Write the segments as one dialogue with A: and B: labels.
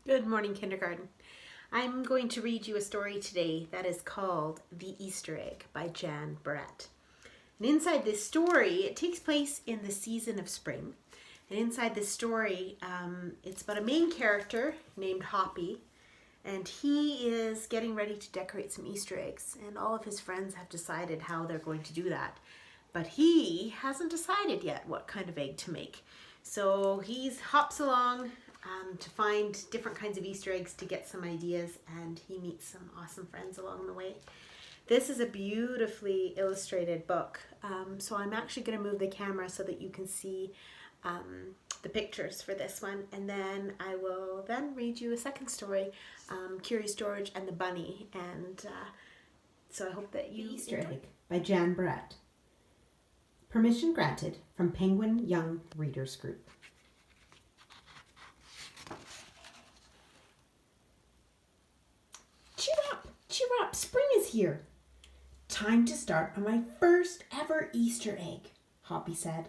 A: Good morning, kindergarten. I'm going to read you a story today that is called The Easter Egg by Jan Barrett. And inside this story, it takes place in the season of spring. And inside this story, it's about a main character named Hoppy. And he is getting ready to decorate some Easter eggs. And all of his friends have decided how they're going to do that. But he hasn't decided yet what kind of egg to make. So he hops along to find different kinds of Easter eggs to get some ideas, and he meets some awesome friends along the way. This is a beautifully illustrated book, so I'm actually going to move the camera so that you can see the pictures for this one, and then I will then read you a second story, Curious George and the Bunny, and so I hope that you
B: Easter Egg by Jan Barrett. Permission granted from Penguin Young Readers Group. Cheer up, spring is here. Time to start on my first ever Easter egg, Hoppy said.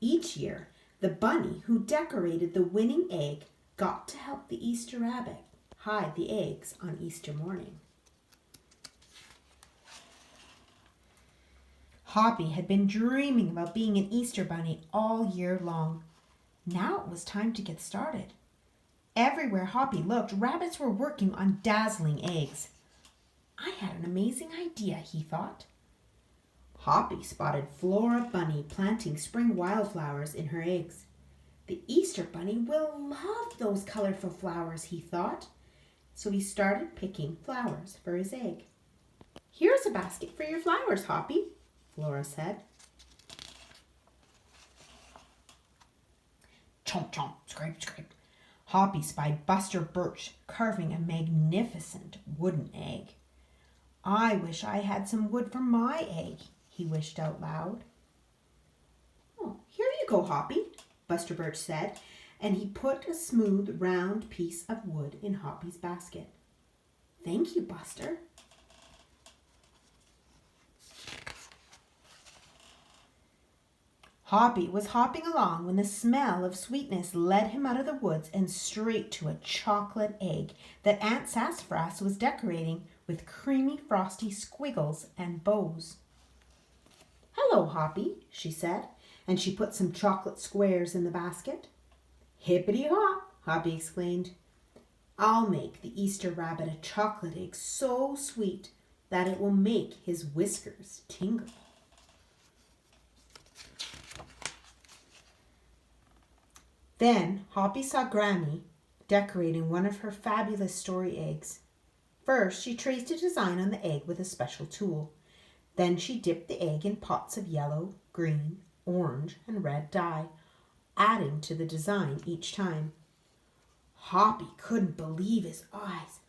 B: Each year, the bunny who decorated the winning egg got to help the Easter rabbit hide the eggs on Easter morning. Hoppy had been dreaming about being an Easter bunny all year long. Now it was time to get started. Everywhere Hoppy looked, rabbits were working on dazzling eggs. I had an amazing idea, he thought. Hoppy spotted Flora Bunny planting spring wildflowers in her eggs. The Easter bunny will love those colorful flowers, he thought. So he started picking flowers for his egg. Here's a basket for your flowers, Hoppy, Flora said. Chomp, chomp, scrape, scrape. Hoppy spied Buster Birch carving a magnificent wooden egg. I wish I had some wood for my egg, he wished out loud. Oh, here you go, Hoppy, Buster Birch said, and he put a smooth, round piece of wood in Hoppy's basket. Thank you, Buster. Hoppy was hopping along when the smell of sweetness led him out of the woods and straight to a chocolate egg that Aunt Sassafras was decorating with creamy frosty squiggles and bows. Hello, Hoppy, she said, and she put some chocolate squares in the basket. Hippity hop, Hoppy exclaimed. I'll make the Easter rabbit a chocolate egg so sweet that it will make his whiskers tingle. Then Hoppy saw Granny decorating one of her fabulous story eggs. First, she traced a design on the egg with a special tool. Then she dipped the egg in pots of yellow, green, orange, and red dye, adding to the design each time. Hoppy couldn't believe his eyes.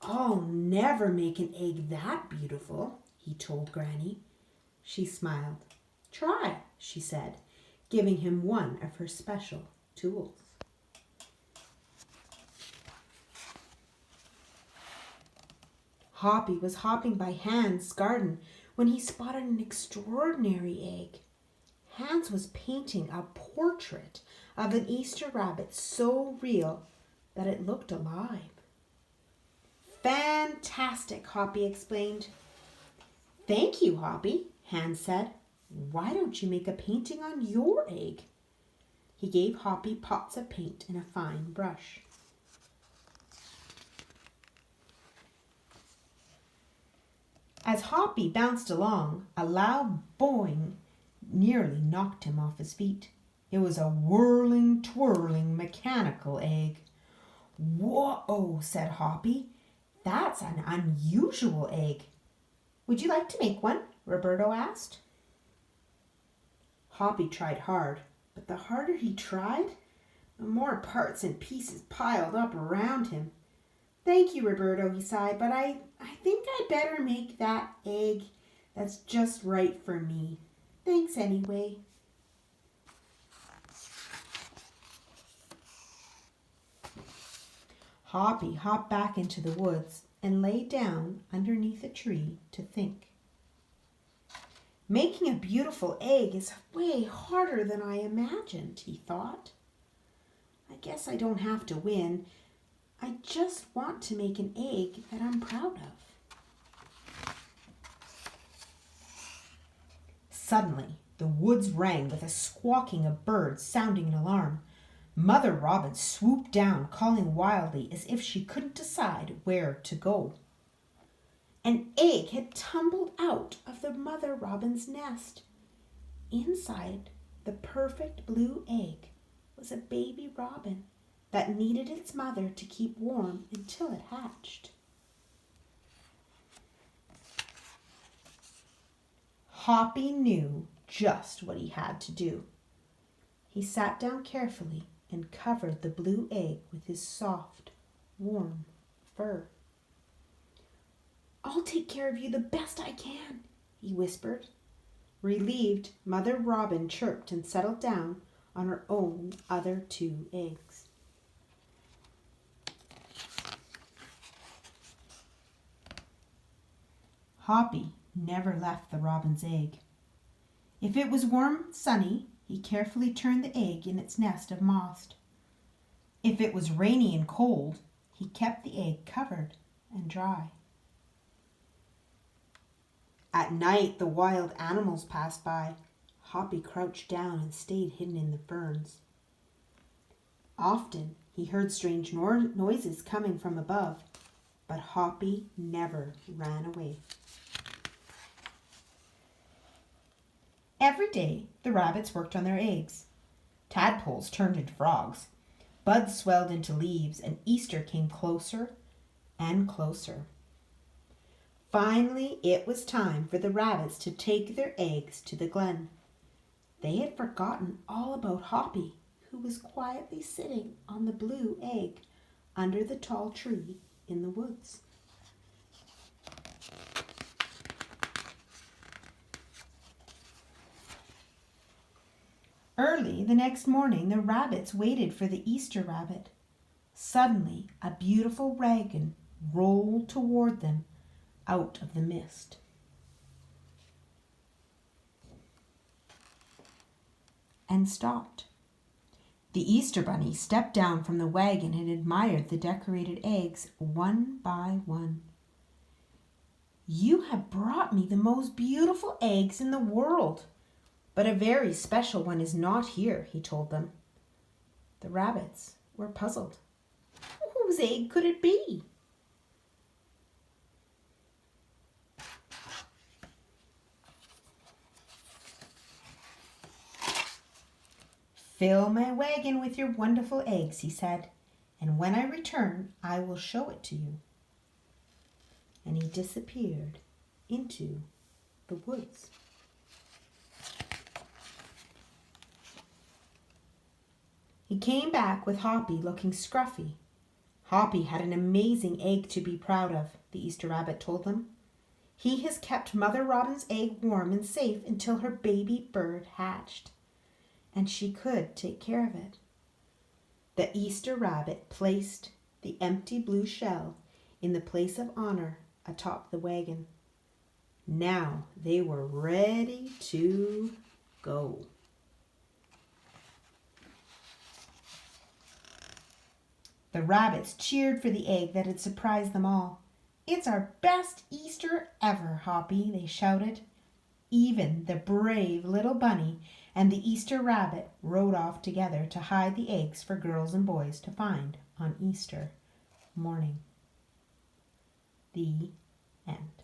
B: I'll never make an egg that beautiful, he told Granny. She smiled. Try, she said, giving him one of her special tools. Hoppy was hopping by Hans' garden when he spotted an extraordinary egg. Hans was painting a portrait of an Easter rabbit so real that it looked alive. Fantastic, Hoppy explained. Thank you, Hoppy, Hans said. Why don't you make a painting on your egg? He gave Hoppy pots of paint and a fine brush. As Hoppy bounced along, a loud boing nearly knocked him off his feet. It was a whirling, twirling, mechanical egg. Whoa, said Hoppy. That's an unusual egg. Would you like to make one? Roberto asked. Hoppy tried hard, but the harder he tried, the more parts and pieces piled up around him. Thank you, Roberto, he sighed, but I think I'd better make that egg that's just right for me. Thanks anyway. Hoppy hopped back into the woods and lay down underneath a tree to think. Making a beautiful egg is way harder than I imagined, he thought. I guess I don't have to win, I just want to make an egg that I'm proud of. Suddenly, the woods rang with a squawking of birds sounding an alarm. Mother Robin swooped down, calling wildly as if she couldn't decide where to go. An egg had tumbled out of the Mother Robin's nest. Inside the perfect blue egg was a baby robin that needed its mother to keep warm until it hatched. Hoppy knew just what he had to do. He sat down carefully and covered the blue egg with his soft, warm fur. "I'll take care of you the best I can," he whispered. Relieved, Mother Robin chirped and settled down on her own other 2 eggs. Hoppy never left the robin's egg. If it was warm and sunny, he carefully turned the egg in its nest of moss. If it was rainy and cold, he kept the egg covered and dry. At night, the wild animals passed by. Hoppy crouched down and stayed hidden in the ferns. Often, he heard strange noises coming from above, but Hoppy never ran away. Every day, the rabbits worked on their eggs. Tadpoles turned into frogs. Buds swelled into leaves, and Easter came closer and closer. Finally, it was time for the rabbits to take their eggs to the glen. They had forgotten all about Hoppy, who was quietly sitting on the blue egg under the tall tree in the woods. Early the next morning, the rabbits waited for the Easter rabbit. Suddenly, a beautiful wagon rolled toward them out of the mist. And stopped. The Easter bunny stepped down from the wagon and admired the decorated eggs one by one. "You have brought me the most beautiful eggs in the world, but a very special one is not here," he told them. The rabbits were puzzled. Whose egg could it be? "Fill my wagon with your wonderful eggs," he said, "and when I return, I will show it to you." And he disappeared into the woods. He came back with Hoppy looking scruffy. Hoppy had an amazing egg to be proud of, the Easter rabbit told them. He has kept Mother Robin's egg warm and safe until her baby bird hatched, and she could take care of it. The Easter rabbit placed the empty blue shell in the place of honor atop the wagon. Now they were ready to go. The rabbits cheered for the egg that had surprised them all. "It's our best Easter ever, Hoppy," they shouted. Even the brave little bunny and the Easter rabbit rode off together to hide the eggs for girls and boys to find on Easter morning. The end.